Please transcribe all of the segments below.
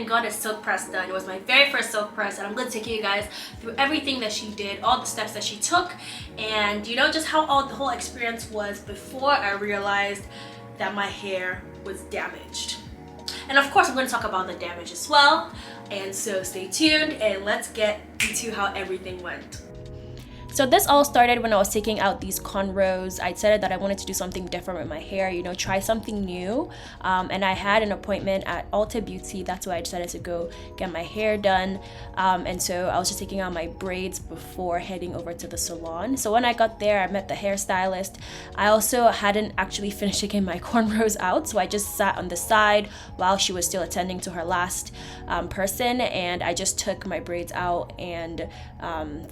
and got a silk press done. It was my very first silk press, and I'm going to take you guys through everything that she did, all the steps that she took, and you know, just how the whole experience was before I realized that my hair was damaged. And of course I'm going to talk about the damage as well, and so stay tuned and let's get into how everything went. So this all started when I was taking out these cornrows. I decided that I wanted to do something different with my hair, you know, try something new. And I had an appointment at Ulta Beauty. That's why I decided to go get my hair done. And so I was just taking out my braids before heading over to the salon. So when I got there, I met the hairstylist. I also hadn't actually finished taking my cornrows out, so I just sat on the side while she was still attending to her last person, and I just took my braids out and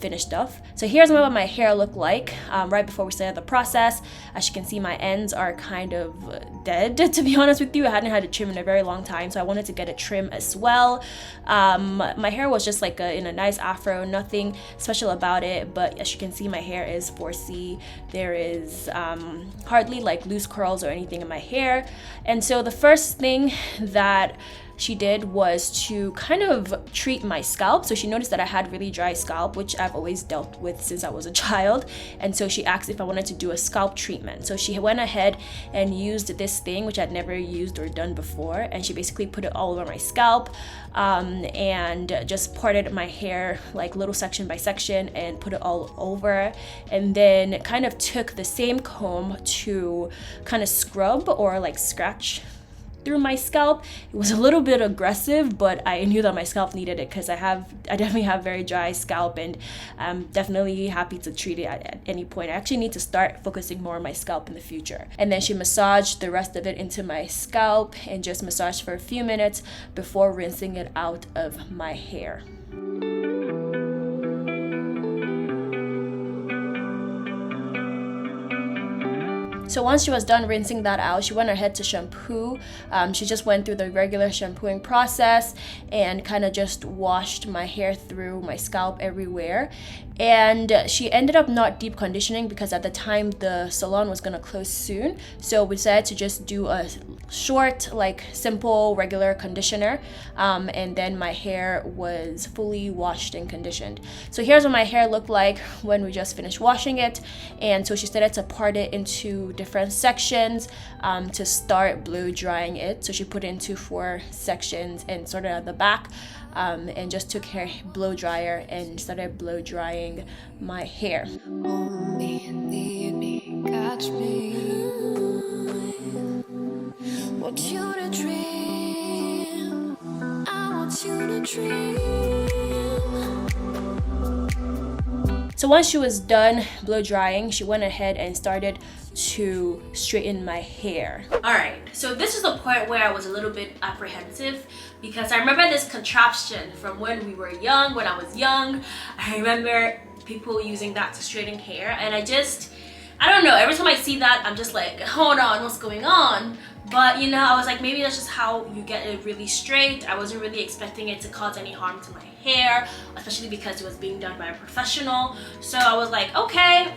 finished off. So here's what my hair looked like right before we started the process. As you can see, my ends are kind of dead, to be honest with you. I hadn't had a trim in a very long time, so I wanted to get a trim as well. My hair was just like in a nice afro, nothing special about it, but as you can see, my hair is 4C. There is hardly like loose curls or anything in my hair. And so the first thing that she did was to kind of treat my scalp. So she noticed that I had really dry scalp, which I've always dealt with since I was a child, and so she asked if I wanted to do a scalp treatment. So she went ahead and used this thing, which I'd never used or done before, and she basically put it all over my scalp and just parted my hair like little section by section and put it all over, and then kind of took the same comb to kind of scrub or like scratch through my scalp. It was a little bit aggressive, but I knew that my scalp needed it because I definitely have very dry scalp, and I'm definitely happy to treat it at any point. I actually need to start focusing more on my scalp in the future. And then she massaged the rest of it into my scalp and just massaged for a few minutes before rinsing it out of my hair. So once she was done rinsing that out, she went ahead to shampoo. She just went through the regular shampooing process and kind of just washed my hair through my scalp everywhere. And she ended up not deep conditioning because at the time the salon was gonna close soon. So we decided to just do a short, like simple, regular conditioner. And then my hair was fully washed and conditioned. So here's what my hair looked like when we just finished washing it. And so she started to part it into different sections to start blow drying it. So she put it into 4 sections and started at the back and just took her blow dryer and started blow drying my hair. Hold me, need me, catch me. Want you to dream. I want you to dream. So once she was done blow drying, she went ahead and started to straighten my hair. Alright, so this is the point where I was a little bit apprehensive because I remember this contraption from when we were young, when I was young. I remember people using that to straighten hair, and I don't know, every time I see that I'm just like, hold on, what's going on? But you know, I was like, maybe that's just how you get it really straight. I wasn't really expecting it to cause any harm to my hair, especially because it was being done by a professional. So I was like, okay,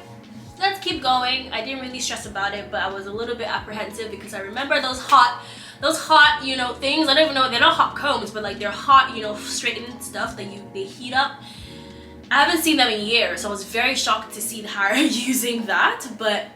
let's keep going. I didn't really stress about it, but I was a little bit apprehensive because I remember those hot, you know, things. I don't even know, they're not hot combs, but like they're hot, you know, straightening stuff that they heat up. I haven't seen them in years, so I was very shocked to see her using that, but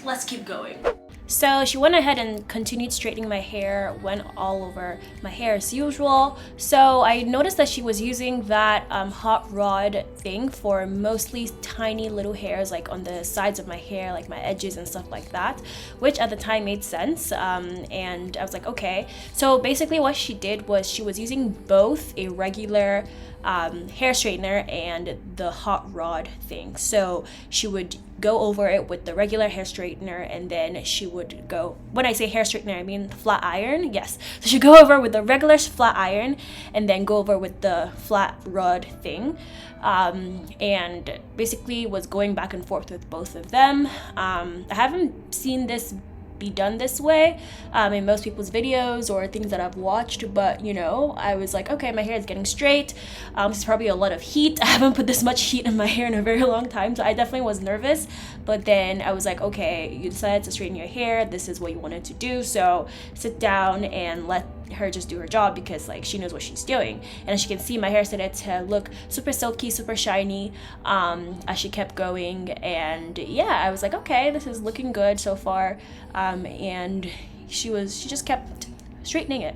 let's keep going. So she went ahead and continued straightening my hair, went all over my hair as usual. So I noticed that she was using that hot rod thing for mostly tiny little hairs, like on the sides of my hair, like my edges and stuff like that, which at the time made sense. And I was like, okay. So basically what she did was she was using both a regular hair straightener and the hot rod thing. So she would go over it with the regular hair straightener, and then she would go, when I say hair straightener I mean flat iron, yes. So she'd go over with the regular flat iron and then go over with the flat rod thing, and basically was going back and forth with both of them. I haven't seen this be done this way in most people's videos or things that I've watched, but you know, I was like, okay, my hair is getting straight. This is probably a lot of heat. I haven't put this much heat in my hair in a very long time, so I definitely was nervous. But then I was like, okay, you decided to straighten your hair, this is what you wanted to do, so sit down and let her just do her job, because like she knows what she's doing. And as you can see, my hair started to look super silky, super shiny as she kept going. And yeah, I was like, okay, this is looking good so far. And she just kept straightening it.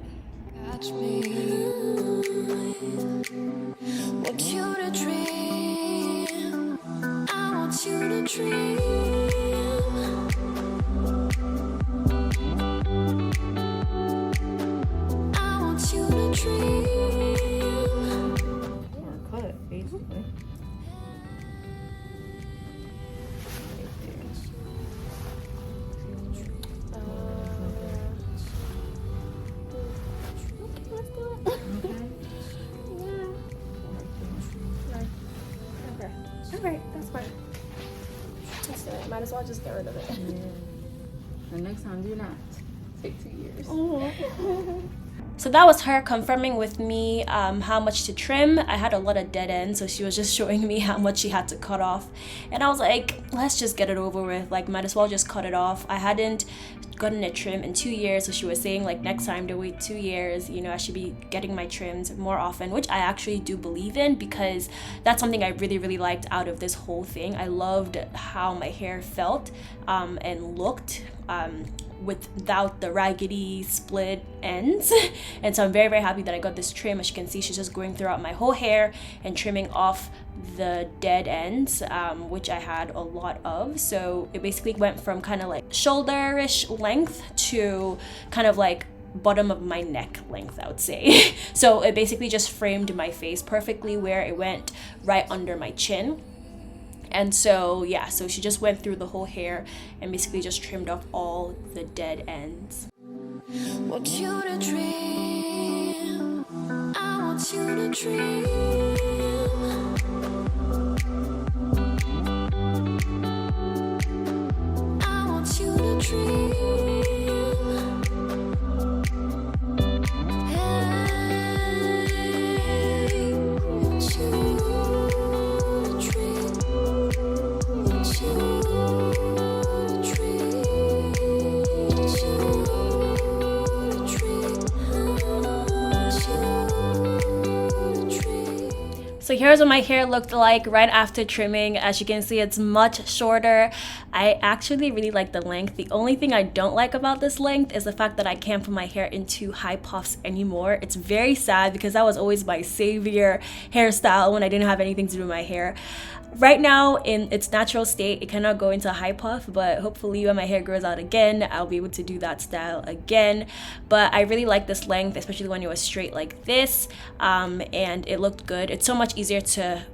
Catch me. Want you to dream. I want you to dream. I want you to dream. Or cut, basically. Alright, that's fine. Let's do it. Might as well just get rid of it. Yeah. The next time, do not take 2 years. So that was her confirming with me how much to trim. I had a lot of dead ends, so she was just showing me how much she had to cut off. And I was like, let's just get it over with. Like, might as well just cut it off. I hadn't gotten it trimmed in 2 years, so she was saying like next time to wait 2 years, you know, I should be getting my trims more often, which I actually do believe in, because that's something I really liked out of this whole thing. I loved how my hair felt and looked without the raggedy split ends. And so I'm very happy that I got this trim. As you can see, she's just going throughout my whole hair and trimming off the dead ends, which I had a lot of. So it basically went from kind of like shoulder-ish length to kind of like bottom of my neck length, I would say. So it basically just framed my face perfectly, where it went right under my chin. And so yeah, so she just went through the whole hair and basically just trimmed off all the dead ends. Want you to dream. I want you to dream. I want you to dream. Hey, want you to dream. Want you to dream. Want you to dream. Want you to dream. So here's what my hair looked like right after trimming. As you can see, it's much shorter. I actually really like the length. The only thing I don't like about this length is the fact that I can't put my hair into high puffs anymore. It's very sad, because that was always my savior hairstyle when I didn't have anything to do with my hair. Right now, in its natural state, it cannot go into a high puff, but hopefully when my hair grows out again, I'll be able to do that style again. But I really like this length, especially when it was straight like this, and it looked good. It's so much easier to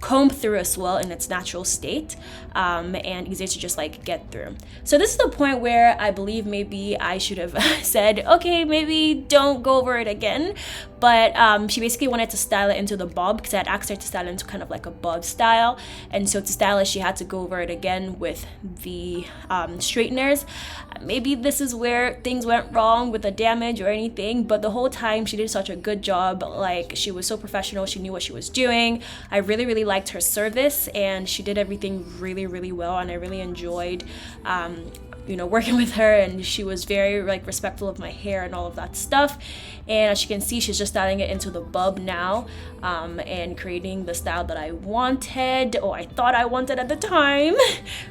comb through as well in its natural state, and easier to just like get through. So this is the point where I believe maybe I should have said, okay, maybe don't go over it again. But she basically wanted to style it into the bob, because I had asked her to style it into kind of like a bob style. And so to style it, she had to go over it again with the straighteners. Maybe this is where things went wrong with the damage or anything, but the whole time she did such a good job. Like, she was so professional, she knew what she was doing. I really liked her service, and she did everything really well, and I really enjoyed you know, working with her. And she was very like respectful of my hair and all of that stuff. And as you can see, she's just styling it into the bub now, and creating the style that I wanted, or I thought I wanted at the time.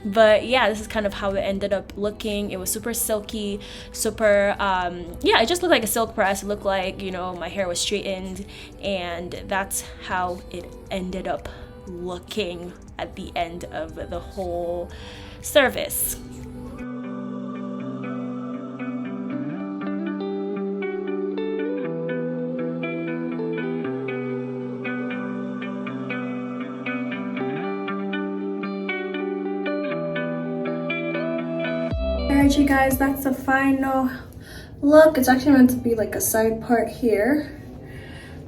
But yeah, this is kind of how it ended up looking. It was super silky, super yeah, it just looked like a silk press. It looked like, you know, my hair was straightened, and that's how it ended up looking at the end of the whole service. Alright you guys, that's the final look. It's actually meant to be like a side part here,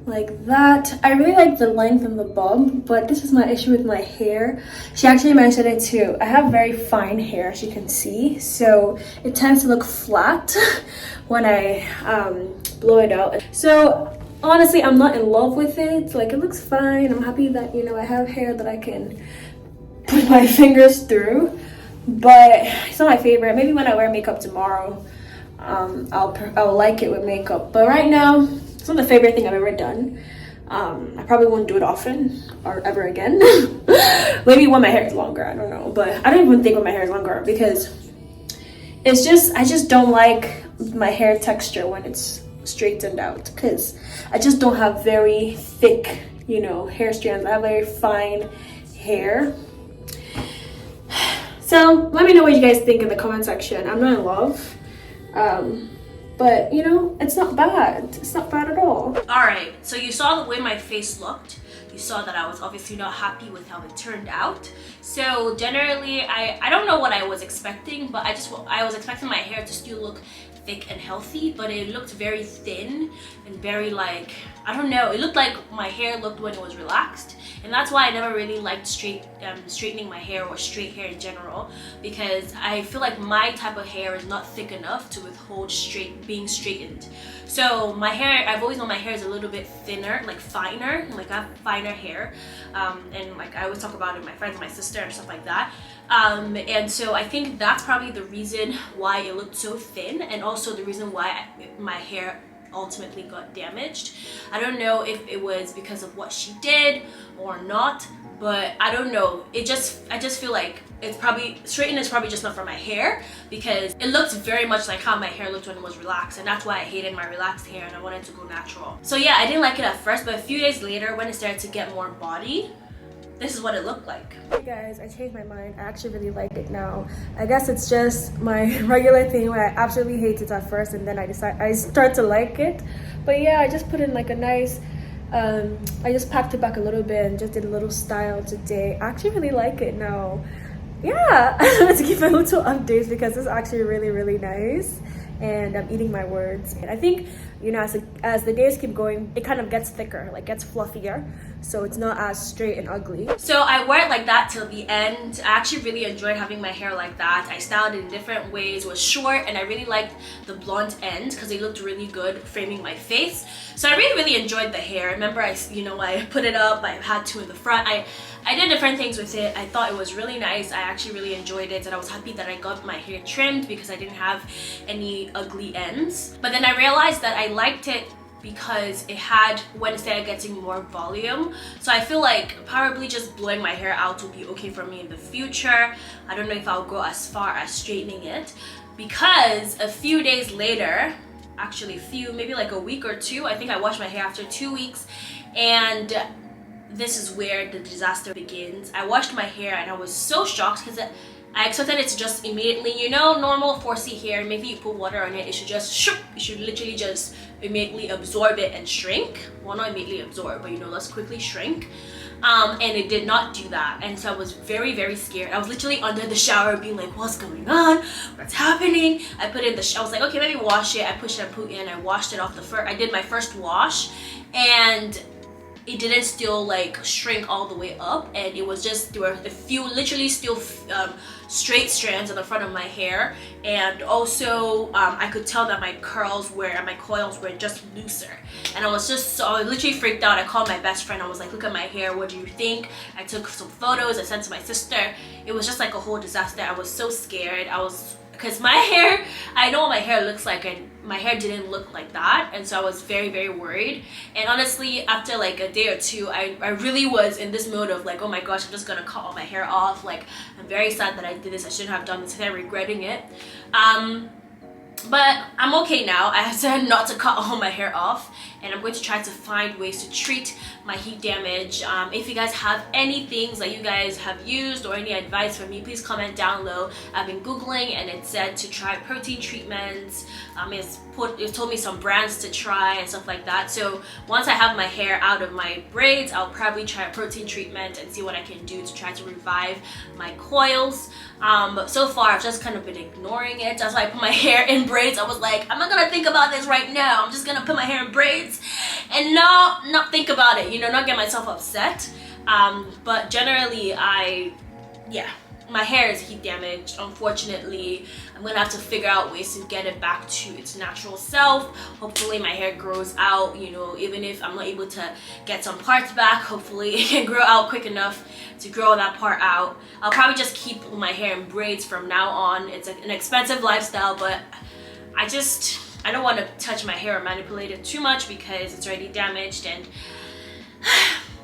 like that. I really like the length and the bob, but this is my issue with my hair. She actually mentioned it too. I have very fine hair, as you can see, so it tends to look flat when I blow it out. So honestly, I'm not in love with it. Like, it looks fine. I'm happy that, you know, I have hair that I can put my fingers through, but it's not my favorite. Maybe when I wear makeup tomorrow, I'll like it with makeup. But right now, it's not the favorite thing I've ever done. I probably won't do it often or ever again. Maybe when my hair is longer, I don't know. But I don't even think when my hair is longer, because it's just, I just don't like my hair texture when it's straightened out, because I just don't have very thick, you know, hair strands. I have very fine hair. So let me know what you guys think in the comment section. I'm not in love. But you know, it's not bad. It's not bad at all. Alright, so you saw the way my face looked. You saw that I was obviously not happy with how it turned out. So generally, I don't know what I was expecting, but I was expecting my hair to still look thick and healthy, but it looked very thin and very, like, I don't know, it looked like my hair looked when it was relaxed. And that's why I never really liked straightening my hair or straight hair in general, because I feel like my type of hair is not thick enough to withhold being straightened. So my hair, I've always known my hair is a little bit thinner, like finer, like I have finer hair, and like I always talk about it with my friends and my sister and stuff like that. And so I think that's probably the reason why it looked so thin, and also the reason why my hair ultimately got damaged. I don't know if it was because of what she did or not, but I don't know. I just feel like it's probably, straighten is probably just not for my hair, because it looks very much like how my hair looked when it was relaxed, and that's why I hated my relaxed hair and I wanted to go natural. So yeah, I didn't like it at first, but a few days later when it started to get more body, this is what it looked like. Hey guys, I changed my mind. I actually really like it now. I guess it's just my regular thing where I absolutely hate it at first, and then I start to like it. But yeah, I just put in like a nice, I just packed it back a little bit and just did a little style today. I actually really like it now. Yeah, let's give a little updates because it's actually really, really nice. And I'm eating my words. And I think, you know, as the days keep going, it kind of gets thicker, like gets fluffier, so it's not as straight and ugly. So I wore it like that till the end. I actually really enjoyed having my hair like that. I styled it in different ways. It was short, and I really liked the blunt end because it looked really good framing my face. So I really enjoyed the hair. Remember, I put it up. I had two in the front. I did different things with it. I thought it was really nice. I actually really enjoyed it, and I was happy that I got my hair trimmed because I didn't have any ugly ends. But then I realized that I liked it because it had, when it started getting more volume. So I feel like probably just blowing my hair out will be okay for me in the future. I don't know if I'll go as far as straightening it, because a few days later, actually maybe like a week or two, I think I washed my hair after 2 weeks, and this is where the disaster begins. I washed my hair and I was so shocked because I expected it to just immediately, you know, normal 4C hair, maybe you put water on it, it should just shoop, it should literally just immediately absorb it and shrink. Well, not immediately absorb, but you know, let's quickly shrink. And it did not do that, and so I was very scared. I was literally under the shower being like, what's going on, what's happening? I put in I was like, okay, let me wash it. I put shampoo in, I washed it off I did my first wash, and it didn't still like shrink all the way up, and it was just, there were a few literally still straight strands on the front of my hair, and also I could tell that my coils were just looser, and I was literally freaked out. I called my best friend. I was like, look at my hair, what do you think? I took some photos, I sent to my sister. It was just like a whole disaster. I was so scared. Because my hair, I know what my hair looks like, and my hair didn't look like that, and so I was very worried. And honestly, after like a day or two, I really was in this mode of like, oh my gosh, I'm just gonna cut all my hair off. Like, I'm very sad that I did this. I shouldn't have done this, and I'm regretting it. But I'm okay now. I decided not to cut all my hair off, and I'm going to try to find ways to treat my heat damage. If you guys have any things that you guys have used or any advice for me, please comment down below. I've been googling, and it said to try protein treatments. It told me some brands to try and stuff like that. So once I have my hair out of my braids, I'll probably try a protein treatment and see what I can do to try to revive my coils. But so far I've just kind of been ignoring it. That's why I put my hair in braids. I was like, I'm not gonna think about this right now. I'm just gonna put my hair in braids and not think about it, you know, not get myself upset. But generally, my hair is heat damaged. Unfortunately, I'm gonna have to figure out ways to get it back to its natural self. Hopefully my hair grows out, you know, even if I'm not able to get some parts back, hopefully it can grow out quick enough to grow that part out. I'll probably just keep my hair in braids from now on. It's an expensive lifestyle, but I don't want to touch my hair or manipulate it too much because it's already damaged, and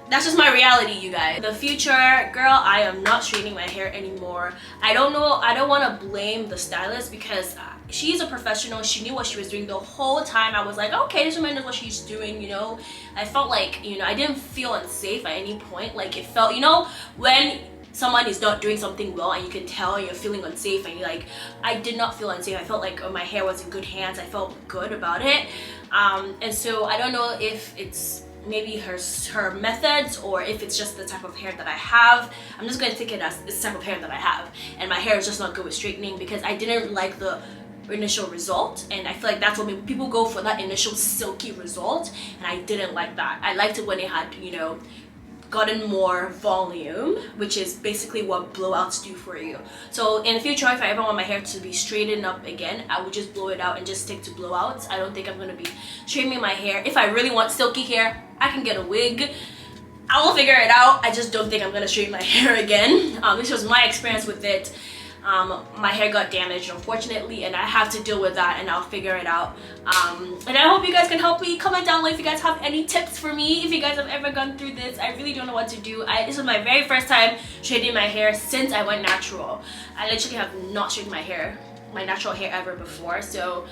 that's just my reality, you guys. In the future, girl, I am not straightening my hair anymore. I don't know, I don't want to blame the stylist because she's a professional. She knew what she was doing the whole time. I was like, okay, this woman knows what she's doing, you know. I felt like, you know, I didn't feel unsafe at any point. Like, it felt, you know, when someone is not doing something well and you can tell you're feeling unsafe, and you're like, I did not feel unsafe. I felt like my hair was in good hands. I felt good about it. And so I don't know if it's maybe her methods or if it's just the type of hair that I have. I'm just gonna take it as this type of hair that I have, and my hair is just not good with straightening because I didn't like the initial result, and I feel like that's what people go for, that initial silky result, and I didn't like that. I liked it when it had, you know, gotten more volume, which is basically what blowouts do for you. So in the future, if I ever want my hair to be straightened up again, I would just blow it out and just stick to blowouts. I don't think I'm gonna be straightening my hair. If I really want silky hair, I can get a wig. I will figure it out. I just don't think I'm gonna straighten my hair again. This was my experience with it. My hair got damaged, unfortunately, and I have to deal with that, and I'll figure it out. And I hope you guys can help me. Comment down below if you guys have any tips for me, if you guys have ever gone through this. I really don't know what to do. This was my very first time straightening my hair since I went natural. I literally have not straightened my natural hair ever before. So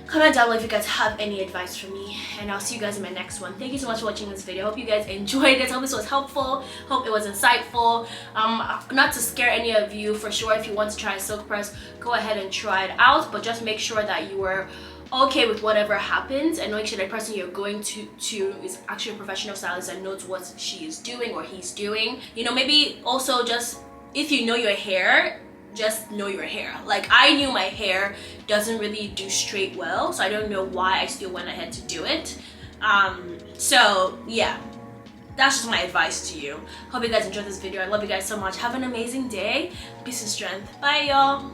comment down below if you guys have any advice for me, and I'll see you guys in my next one. Thank you so much for watching this video. Hope you guys enjoyed it. Hope this was helpful. Hope it was insightful. Not to scare any of you, for sure, if you want to try a silk press, go ahead and try it out, but just make sure that you are okay with whatever happens, and make sure that person you're going to is actually a professional stylist that knows what she is doing or he's doing. You know, maybe also just, if you know your hair, just know your hair. Like, I knew my hair doesn't really do straight well, so I don't know why I still went ahead to do it. So yeah, that's just my advice to you. Hope you guys enjoyed this video. I love you guys so much. Have an amazing day. Peace and strength. Bye, y'all.